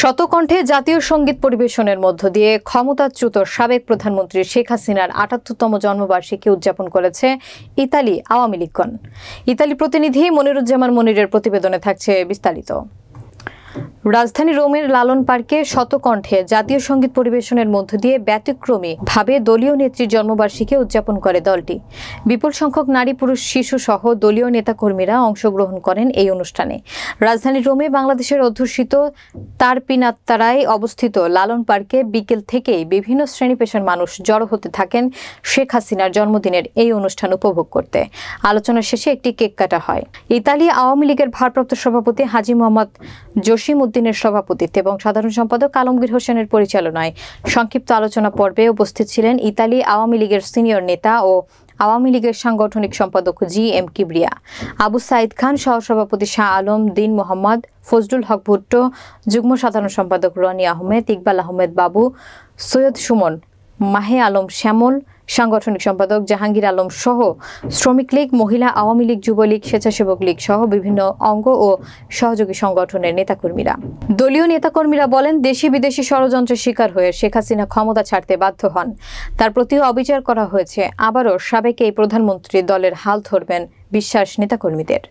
শতকণ্ঠে জাতীয় সঙ্গীত পরিবেশনের মধ্য দিয়ে ক্ষমতাচ্যুত সাবেক প্রধানমন্ত্রী শেখ হাসিনার ৭৮তম জন্মবার্ষিকী উদযাপন করেছে ইতালি আওয়ামী লীগগণ। ইতালি প্রতিনিধি মনিরুজ্জামান মনিরের প্রতিবেদনে থাকছে বিস্তারিত। রাজধানী রোমের লালন পার্কে শতকণ্ঠে জাতীয় সঙ্গীত পরিবেশনের মধ্য দিয়ে ব্যতিক্রমী ভাবে দলীয় নেত্রীর জন্মবার্ষিকী উদযাপন করে দলটি। বিপুল সংখ্যক নারী, পুরুষ, শিশু সহ দলীয় নেতাকর্মীরা অংশগ্রহণ করেন এই অনুষ্ঠানে। রাজধানী রোমে বাংলাদেশের অধ্যুষিত তারপিনাত্তারায় অবস্থিত লালন পার্কে বিকেল থেকেই বিভিন্ন শ্রেণী পেশার মানুষ জড়ো হতে থাকেন শেখ হাসিনার জন্মদিনের এই অনুষ্ঠান উপভোগ করতে। আলোচনা শেষে একটি কেক কাটা হয়। ইতালি আওয়ামী লীগের ভারপ্রাপ্ত সভাপতি হাজী মোহাম্মদ জসিম উদ্দিনের সভাপতিত্বে এবং সাধারণ সম্পাদক আলমগীর হোসেনের পরিচালনায় সংক্ষিপ্ত আলোচনা পর্বে উপস্থিত ছিলেন ইতালি আওয়ামী লীগের সিনিয়র নেতা ও আওয়ামী লীগের সাংগঠনিক সম্পাদক জি.এম. কিবরিয়া, আবু সাইদ খান, সহসভাপতি শাহ আলম, দিন মোহাম্মদ, ফজলুল হক ভুট্টো, যুগ্ম সাধারণ সম্পাদক রনি আহমেদ, ইকবাল আহমেদ বাবু, সৈয়দ সুমন, মাহে আলম শ্যামল, সাংগঠনিক সম্পাদক জাহাঙ্গীর আলম সহ শ্রমিক লীগ, মহিলা আওয়ামী লীগ, যুবলীগ, স্বেচ্ছাসেবক লীগ সহ বিভিন্ন অঙ্গ ও সহযোগী সংগঠনের নেতাকর্মীরা। দলীয় নেতাকর্মীরা বলেন, দেশি বিদেশি ষড়যন্ত্রের শিকার হয়ে শেখ হাসিনা ক্ষমতা ছাড়তে বাধ্য হন। তার প্রতিও অবিচার করা হয়েছে। আবারও সাবেক এই প্রধানমন্ত্রী দলের হাল ধরবেন বিশ্বাস নেতাকর্মীদের।